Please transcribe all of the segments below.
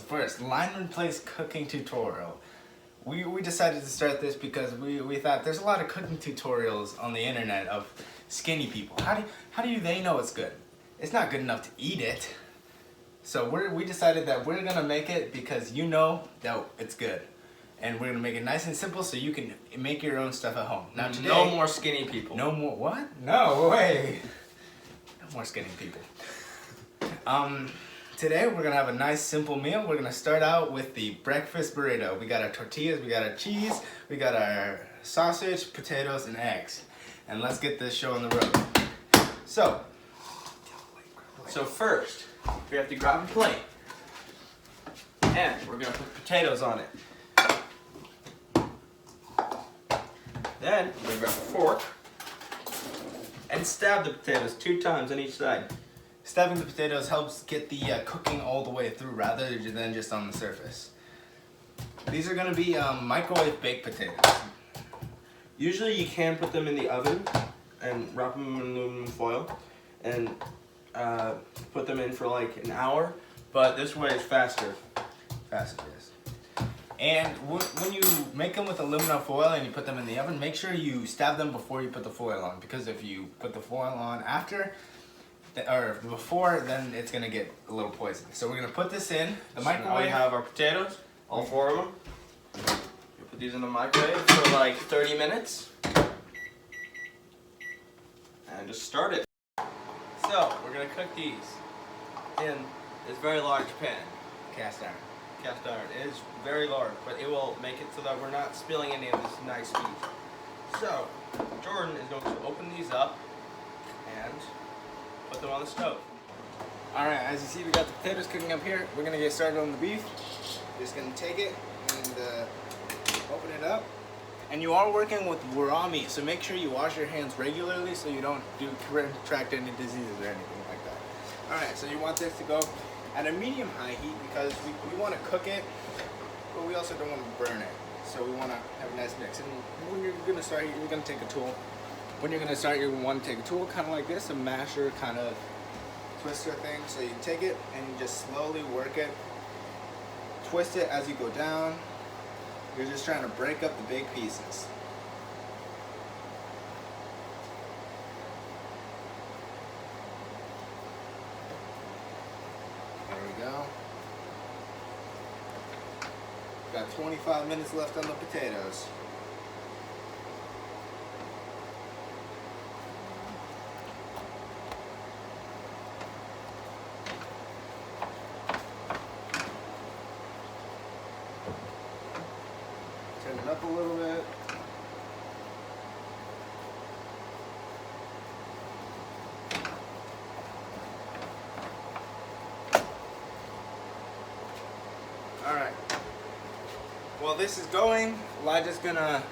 first, Lineman Plays Cooking Tutorial. We decided to start this because we thought there's a lot of cooking tutorials on the internet of skinny people. How do they know it's good? It's not good enough to eat it. So we decided that we're gonna make it because you know that it's good. And we're gonna make it nice and simple so you can make your own stuff at home. Now today, no more skinny people. No more what? No way. No more skinny people. Today we're gonna have a nice simple meal. We're gonna start out with the breakfast burrito. We got our tortillas, we got our cheese, we got our sausage, potatoes, and eggs. And let's get this show on the road. So first, we have to grab a plate. And we're gonna put potatoes on it. Then we're gonna grab a fork and stab the potatoes 2 times on each side. Stabbing the potatoes helps get the cooking all the way through rather than just on the surface. These are going to be microwave baked potatoes. Usually you can put them in the oven and wrap them in aluminum foil and put them in for like an hour, but this way is faster. Faster, yes. And when you make them with aluminum foil and you put them in the oven, make sure you stab them before you put the foil on, because if you put the foil on after or before, then it's gonna get a little poisonous. So we're gonna put this in the microwave. Now we have our potatoes, all 4 of them. We put these in the microwave for like 30 minutes. And just start it. So, we're gonna cook these in this very large pan. Cast iron. Cast iron. It is very large, but it will make it so that we're not spilling any of this nice meat. So, Jordan is going to open these up and put them on the stove. Alright, as you see, we got the potatoes cooking up here. We're gonna get started on the beef. Just gonna take it and open it up. And you are working with raw meat, so make sure you wash your hands regularly so you don't contract any diseases or anything like that. Alright, so you want this to go at a medium-high heat because we want to cook it, but we also don't want to burn it. So we want to have a nice mix. And when you're gonna start, you're gonna take a tool. When you're gonna start, you want to take a tool kind of like this, a masher kind of twister thing. So you take it and you just slowly work it, twist it as you go down. You're just trying to break up the big pieces. There we go. Got 25 minutes left on the potatoes. Turn it up a little bit. Alright. While this is going, Elijah's gonna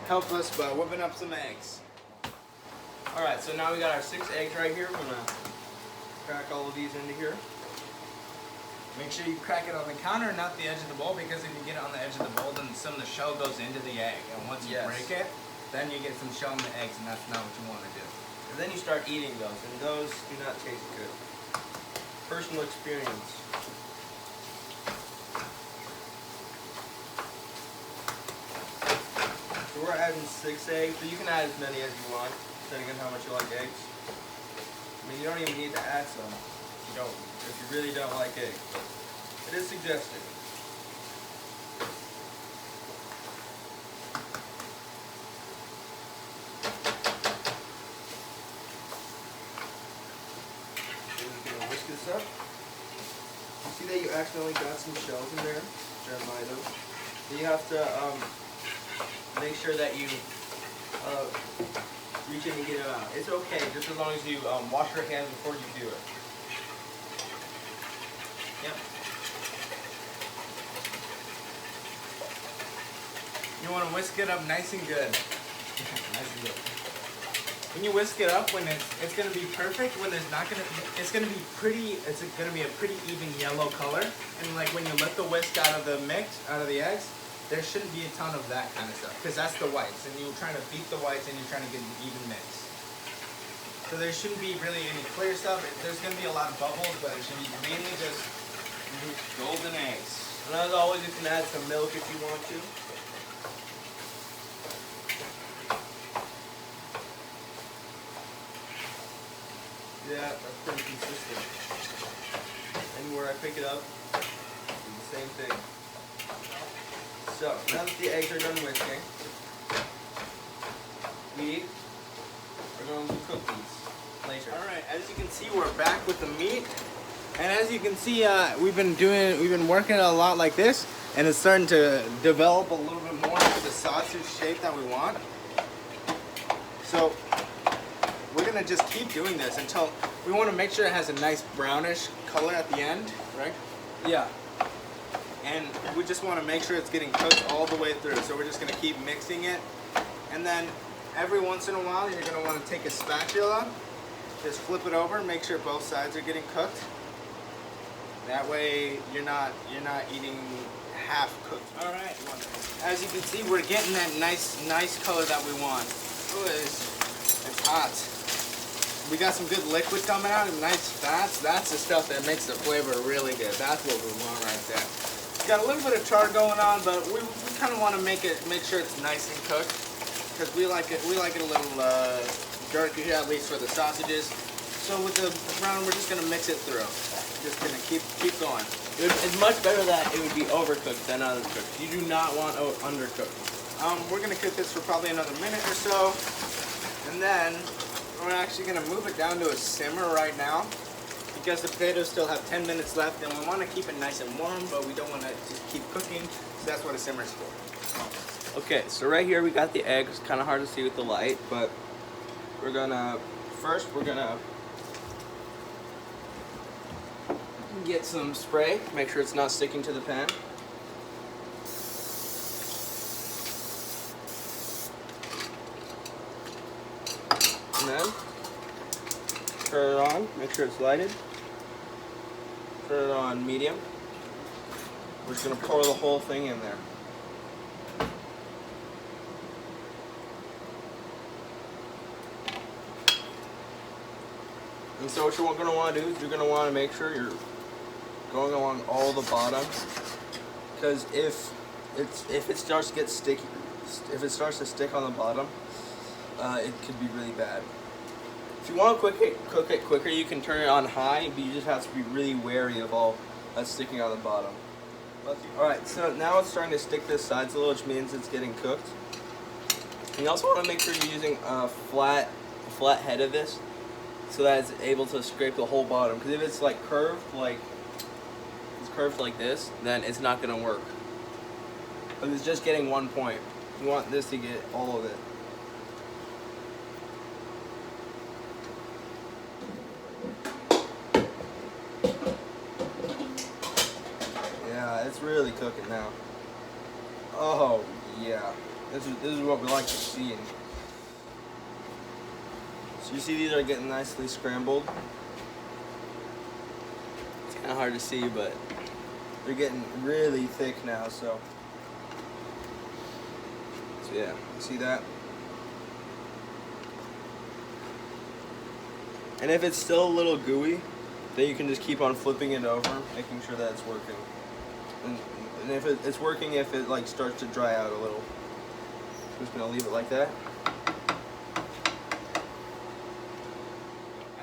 help us by whipping up some eggs. Alright, so now we got our 6 eggs right here. We're gonna crack all of these into here. Make sure you crack it on the counter, not the edge of the bowl, because if you get it on the edge of the bowl, then some of the shell goes into the egg. And once you break it, then you get some shell in the eggs, and that's not what you want to do. And then you start eating those, and those do not taste good. Personal experience. So we're adding 6 eggs, but you can add as many as you want, depending on how much you like eggs. I mean, you don't even need to add some. If you really don't like eggs, but it is suggested. So we're gonna whisk this up. You see that you accidentally got some shells in there, which are my. So you have to make sure that you reach in and get them out. It's okay, just as long as you wash your hands before you do it. Yep. You want to whisk it up nice and good. Nice and good. When you whisk it up, when it's going to be perfect. When there's not going to be, it's going to be pretty. It's going to be a pretty even yellow color. And like when you let the whisk out of the mix, out of the eggs, there shouldn't be a ton of that kind of stuff because that's the whites, and you're trying to beat the whites and you're trying to get an even mix. So there shouldn't be really any clear stuff. There's going to be a lot of bubbles, but it should be mainly just Golden eggs. And as always, you can add some milk if you want to. Yeah, that's pretty consistent. Anywhere I pick it up, it's the same thing. So, now that the eggs are done whisking, we are going to cook these later. Alright, as you can see, we're back with the meat. And as you can see, we've been working a lot like this, and it's starting to develop a little bit more into the sausage shape that we want. So we're gonna just keep doing this until we want to make sure it has a nice brownish color at the end, right? Yeah. And we just want to make sure it's getting cooked all the way through. So we're just gonna keep mixing it, and then every once in a while you're gonna want to take a spatula, just flip it over, make sure both sides are getting cooked. That way you're not eating half cooked. All right. As you can see, we're getting that nice color that we want. Ooh, it's hot. We got some good liquid coming out and nice fats. That's the stuff that makes the flavor really good. That's what we want right there. Got a little bit of char going on, but we kind of want to make sure it's nice and cooked, because we like it a little jerky, at least for the sausages. So with the brown, we're just gonna mix it through. Just gonna keep going. It's much better that it would be overcooked than undercooked. You do not want undercooked. We're gonna cook this for probably another minute or so, and then we're actually gonna move it down to a simmer right now, because the potatoes still have 10 minutes left, and we want to keep it nice and warm, but we don't want to just keep cooking. So that's what a simmer is for. Okay, so right here we got the eggs. Kind of hard to see with the light, but we're gonna get some spray, make sure it's not sticking to the pan. And then turn it on, make sure it's lighted. Turn it on medium. We're just gonna pour the whole thing in there. And so what you're gonna want to do is you're gonna want to make sure you're going along all the bottom, because if it starts to get sticky, if it starts to stick on the bottom, it could be really bad. If you want to cook it quicker, you can turn it on high, but you just have to be really wary of all that's sticking on the bottom. Alright, so now it's starting to stick this sides a little, which means it's getting cooked. And you also want to make sure you're using a flat head of this, so that it's able to scrape the whole bottom. Because if it's like curved like this, then it's not going to work. But it's just getting 1 point. You want this to get all of it. Yeah, it's really cooking now. Oh yeah, this is what we like to see. So you see these are getting nicely scrambled. It's kind of hard to see, but they're getting really thick now. So yeah, see that? And if it's still a little gooey, then you can just keep on flipping it over, making sure that it's working. And if it's working, if it like starts to dry out a little, I'm just gonna leave it like that.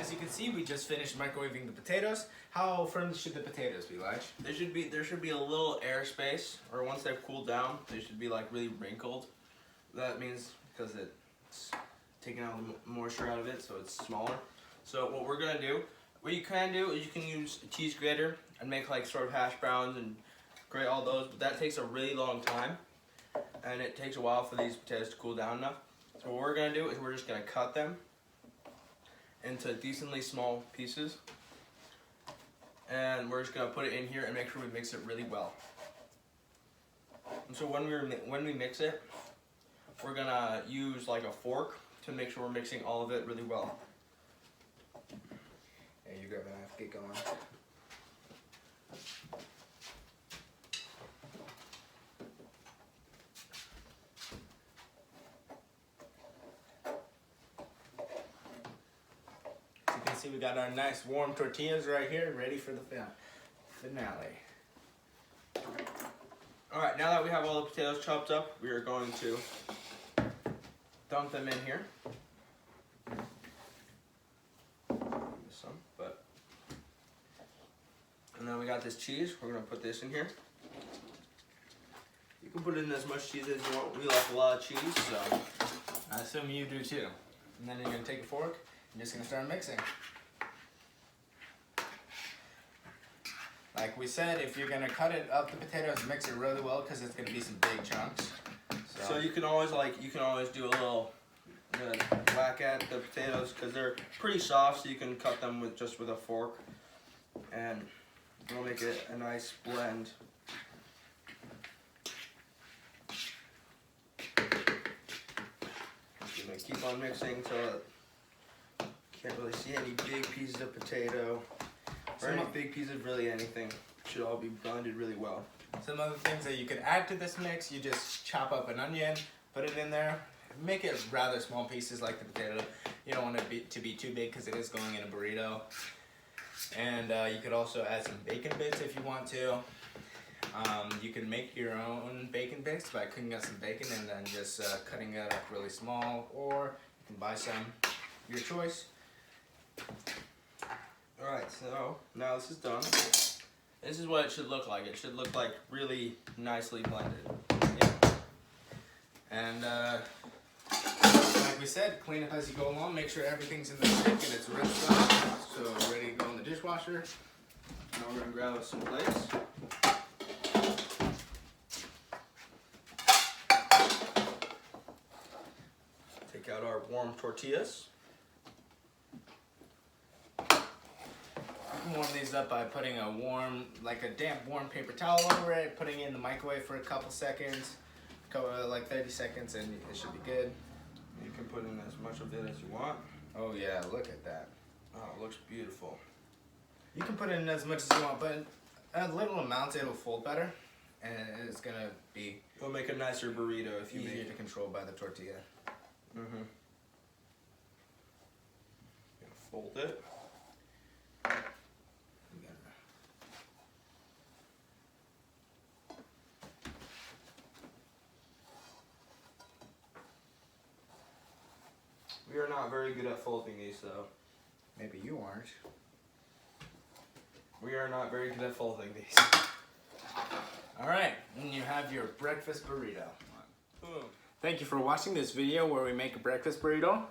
As you can see, we just finished microwaving the potatoes. How firm should the potatoes be, Lige? There should be a little air space, or once they've cooled down, they should be like really wrinkled. That means because it's taking out the moisture out of it, so it's smaller. So what we're gonna do, what you can do is you can use a cheese grater and make like sort of hash browns and grate all those, but that takes a really long time, and it takes a while for these potatoes to cool down enough. So what we're gonna do is we're just gonna cut them into decently small pieces, and we're just gonna put it in here and make sure we mix it really well. And so when we mix it, we're gonna use like a fork to make sure we're mixing all of it really well. Yeah, you grab a knife, get going. As you can see, we got our nice warm tortillas right here, ready for the finale. Alright, now that we have all the potatoes chopped up, we are going to dump them in here. Some, but. And then we got this cheese. We're going to put this in here. You can put in as much cheese as you want. We like a lot of cheese, so. I assume you do too. And then you're going to take a fork and just going to start mixing. Like we said, if you're going to cut it up the potatoes, mix it really well because it's going to be some big chunks. So you can always do a little whack at the potatoes because they're pretty soft, so you can cut them with just with a fork, and it'll make it a nice blend. You're gonna keep on mixing until you can't really see any big pieces of potato or any big pieces of really anything. It should all be blended really well. Some other things that you could add to this mix, you just chop up an onion, put it in there, make it rather small pieces like the potato. You don't want it to be too big because it is going in a burrito. And you could also add some bacon bits if you want to. You can make your own bacon bits by cooking up some bacon and then just cutting it up really small, or you can buy some, your choice. Alright, so now this is done. This is what it should look like. It should look like really nicely blended. Yeah. And like we said, clean up as you go along. Make sure everything's in the sink and it's rinsed off. So ready to go in the dishwasher. Now we're going to grab some plates. Take out our warm tortillas. You can warm these up by putting a damp warm paper towel over it, putting it in the microwave for a couple seconds, like 30 seconds, and it should be good. You can put in as much of it as you want. Oh yeah, look at that. Oh, it looks beautiful. You can put in as much as you want, but a little amount it'll fold better, and it's gonna be It'll make a nicer burrito if you easier make to it. control by the tortilla. Mm-hmm. Fold it. We are not very good at folding these, though. Maybe you aren't. We are not very good at folding these. All right, and you have your breakfast burrito. Boom. Thank you for watching this video where we make a breakfast burrito.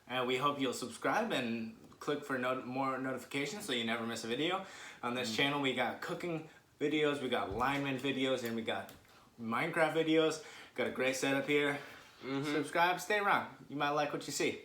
And we hope you'll subscribe and click for more notifications so you never miss a video. On this channel we got cooking videos, we got Lineman videos, and we got Minecraft videos. Got a great setup here. Subscribe, stay around. You might like what you see.